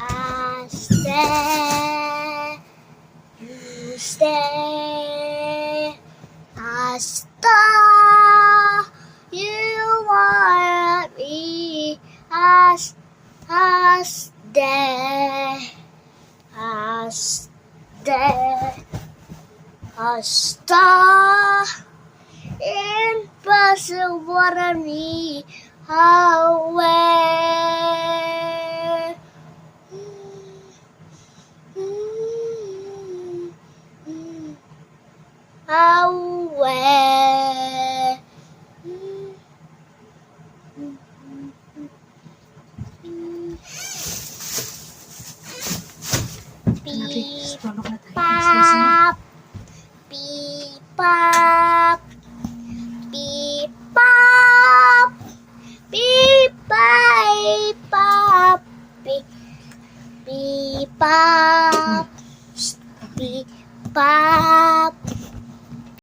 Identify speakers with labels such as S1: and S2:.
S1: I stay, you stay. I star, you want me. I stay, I stay. A star, impossible to me. Away. Away. Beep, pop, beep, pop, beep, pop, beep, pop, beep, beep, pop, beep, pop.